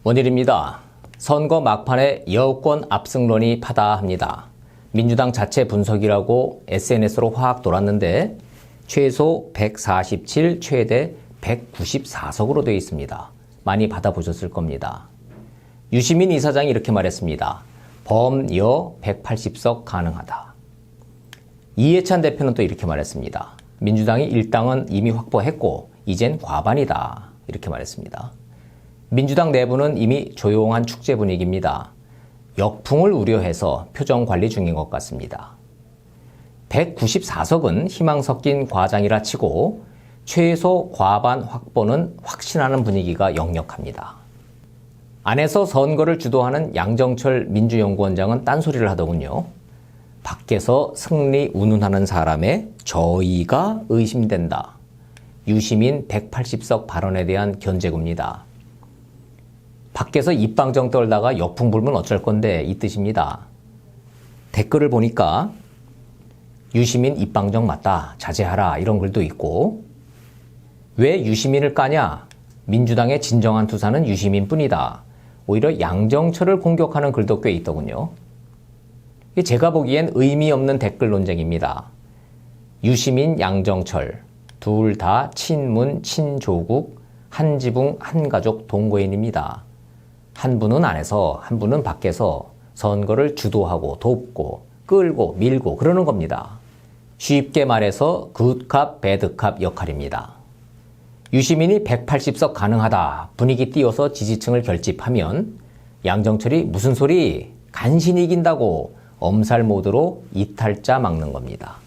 원일입니다. 선거 막판에 여권 압승론이 파다합니다. 민주당 자체 분석이라고 SNS로 확 돌았는데 최소 147, 최대 194석으로 되어 있습니다. 많이 받아보셨을 겁니다. 유시민 이사장이 이렇게 말했습니다. 범여 180석 가능하다. 이해찬 대표는 또 이렇게 말했습니다. 민주당이 일당은 이미 확보했고 이젠 과반이다. 이렇게 말했습니다. 민주당 내부는 이미 조용한 축제 분위기입니다. 역풍을 우려해서 표정 관리 중인 것 같습니다. 194석은 희망 섞인 과장이라 치고 최소 과반 확보는 확신하는 분위기가 역력합니다. 안에서 선거를 주도하는 양정철 민주연구원장은 딴소리를 하더군요. 밖에서 승리 운운하는 사람의 저의가 의심된다. 유시민 180석 발언에 대한 견제구입니다. 밖에서 입방정 떨다가 역풍 불면 어쩔 건데 이 뜻입니다. 댓글을 보니까 유시민 입방정 맞다. 자제하라. 이런 글도 있고 왜 유시민을 까냐? 민주당의 진정한 투사는 유시민뿐이다. 오히려 양정철을 공격하는 글도 꽤 있더군요. 제가 보기엔 의미 없는 댓글 논쟁입니다. 유시민, 양정철 둘 다 친문, 친조국, 한 지붕, 한 가족 동거인입니다. 한 분은 안에서 한 분은 밖에서 선거를 주도하고 돕고 끌고 밀고 그러는 겁니다. 쉽게 말해서 굿캅, 배드캅 역할입니다. 유시민이 180석 가능하다 분위기 띄워서 지지층을 결집하면 양정철이 무슨 소리 간신히 이긴다고 엄살 모드로 이탈자 막는 겁니다.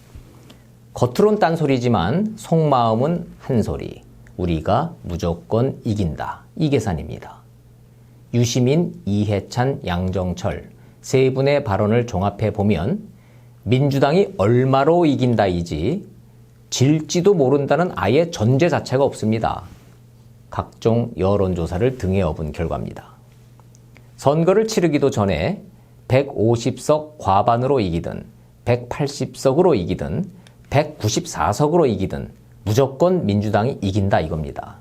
겉으론 딴소리지만 속마음은 한 소리. 우리가 무조건 이긴다. 이 계산입니다. 유시민, 이해찬, 양정철 세 분의 발언을 종합해 보면 민주당이 얼마로 이긴다이지 질지도 모른다는 아예 전제 자체가 없습니다. 각종 여론조사를 등에 업은 결과입니다. 선거를 치르기도 전에 150석 과반으로 이기든 180석으로 이기든 194석으로 이기든 무조건 민주당이 이긴다 이겁니다.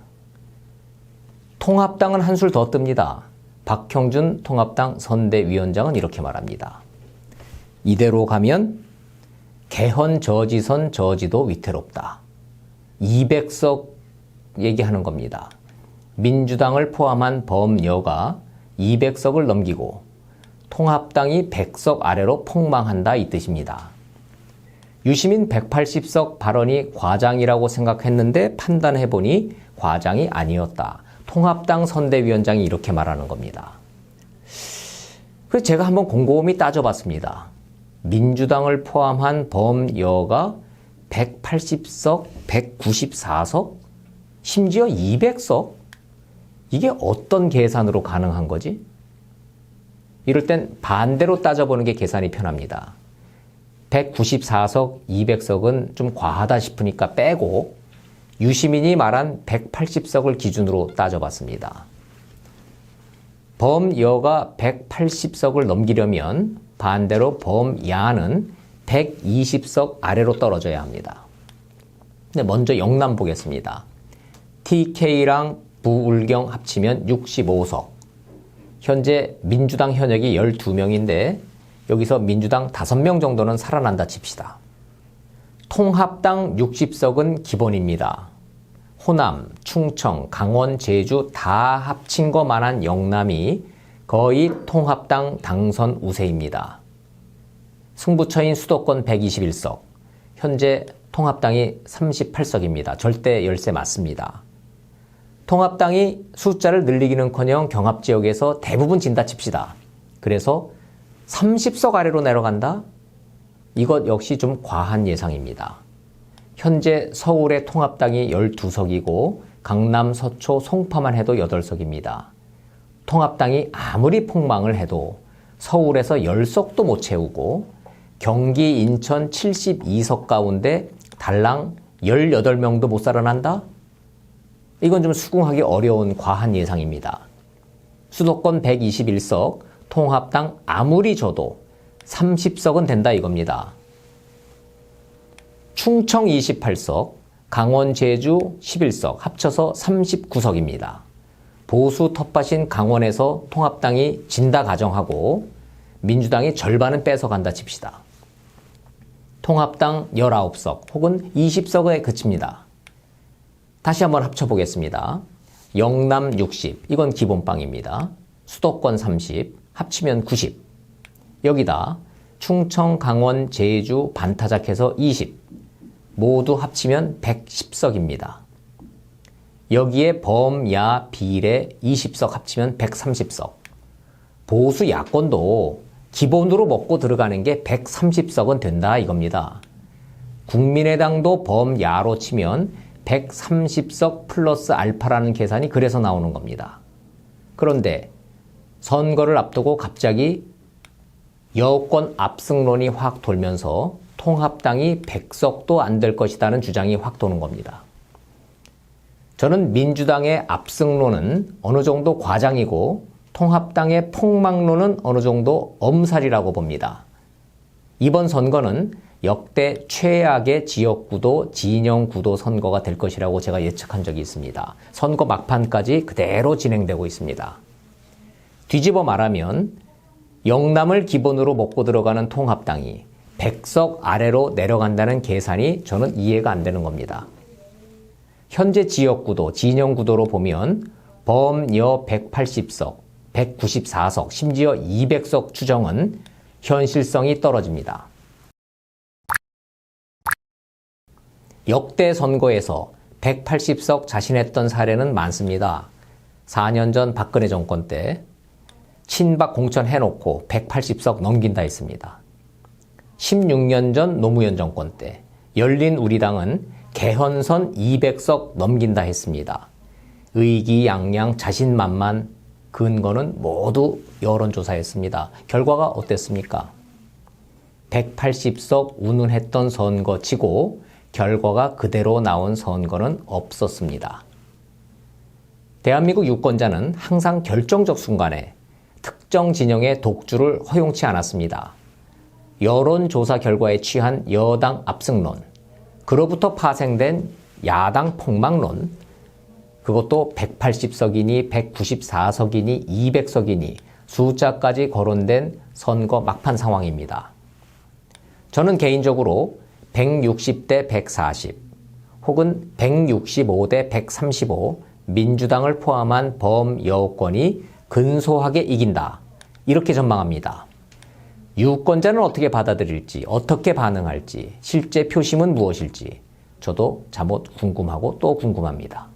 통합당은 한술 더 뜹니다. 박형준 통합당 선대위원장은 이렇게 말합니다. 이대로 가면 개헌 저지선 저지도 위태롭다. 200석 얘기하는 겁니다. 민주당을 포함한 범여가 200석을 넘기고 통합당이 100석 아래로 폭망한다 이 뜻입니다. 유시민 180석 발언이 과장이라고 생각했는데 판단해보니 과장이 아니었다. 통합당 선대위원장이 이렇게 말하는 겁니다. 그래서 제가 한번 곰곰이 따져봤습니다. 민주당을 포함한 범여가 180석, 194석, 심지어 200석? 이게 어떤 계산으로 가능한 거지? 이럴 땐 반대로 따져보는 게 계산이 편합니다. 194석, 200석은 좀 과하다 싶으니까 빼고 유시민이 말한 180석을 기준으로 따져봤습니다. 범여가 180석을 넘기려면 반대로 범야는 120석 아래로 떨어져야 합니다. 근데 먼저 영남 보겠습니다. TK랑 부울경 합치면 65석. 현재 민주당 현역이 12명인데 여기서 민주당 5명 정도는 살아난다 칩시다. 통합당 60석은 기본입니다. 호남, 충청, 강원, 제주 다 합친 것만한 영남이 거의 통합당 당선 우세입니다. 승부처인 수도권 121석, 현재 통합당이 38석입니다. 절대 열세 맞습니다. 통합당이 숫자를 늘리기는커녕 경합지역에서 대부분 진다 칩시다. 그래서 30석 아래로 내려간다? 이것 역시 좀 과한 예상입니다. 현재 서울의 통합당이 12석이고 강남, 서초, 송파만 해도 8석입니다. 통합당이 아무리 폭망을 해도 서울에서 10석도 못 채우고 경기, 인천 72석 가운데 달랑 18명도 못 살아난다? 이건 좀 수긍하기 어려운 과한 예상입니다. 수도권 121석, 통합당 아무리 줘도 30석은 된다 이겁니다. 충청 28석, 강원, 제주 11석, 합쳐서 39석입니다. 보수 텃밭인 강원에서 통합당이 진다 가정하고 민주당이 절반은 뺏어간다 칩시다. 통합당 19석 혹은 20석에 그칩니다. 다시 한번 합쳐보겠습니다. 영남 60, 이건 기본빵입니다. 수도권 30, 합치면 90. 여기다 충청, 강원, 제주, 반타작해서 20. 모두 합치면 110석입니다. 여기에 범, 야, 비례 20석 합치면 130석. 보수 야권도 기본으로 먹고 들어가는 게 130석은 된다 이겁니다. 국민의당도 범, 야로 치면 130석 플러스 알파라는 계산이 그래서 나오는 겁니다. 그런데 선거를 앞두고 갑자기 여권 압승론이 확 돌면서 통합당이 100석도 안 될 것이라는 주장이 확 도는 겁니다. 저는 민주당의 압승론은 어느 정도 과장이고 통합당의 폭망론은 어느 정도 엄살이라고 봅니다. 이번 선거는 역대 최악의 지역구도, 진영구도 선거가 될 것이라고 제가 예측한 적이 있습니다. 선거 막판까지 그대로 진행되고 있습니다. 뒤집어 말하면 영남을 기본으로 먹고 들어가는 통합당이 100석 아래로 내려간다는 계산이 저는 이해가 안 되는 겁니다. 현재 지역구도, 진영구도로 보면 범, 여 180석, 194석, 심지어 200석 추정은 현실성이 떨어집니다. 역대 선거에서 180석 자신했던 사례는 많습니다. 4년 전 박근혜 정권 때 친박 공천 해놓고 180석 넘긴다 했습니다. 16년 전 노무현 정권 때 열린우리당은 개헌선 200석 넘긴다 했습니다. 의기양양 자신만만 근거는 모두 여론조사였습니다. 결과가 어땠습니까? 180석 운운했던 선거치고 결과가 그대로 나온 선거는 없었습니다. 대한민국 유권자는 항상 결정적 순간에 특정 진영의 독주를 허용치 않았습니다. 여론조사 결과에 취한 여당 압승론, 그로부터 파생된 야당 폭망론, 그것도 180석이니 194석이니 200석이니 숫자까지 거론된 선거 막판 상황입니다. 저는 개인적으로 160대 140 혹은 165대 135 민주당을 포함한 범여권이 근소하게 이긴다, 이렇게 전망합니다. 유권자는 어떻게 받아들일지, 어떻게 반응할지, 실제 표심은 무엇일지 저도 잠옷 궁금하고 또 궁금합니다.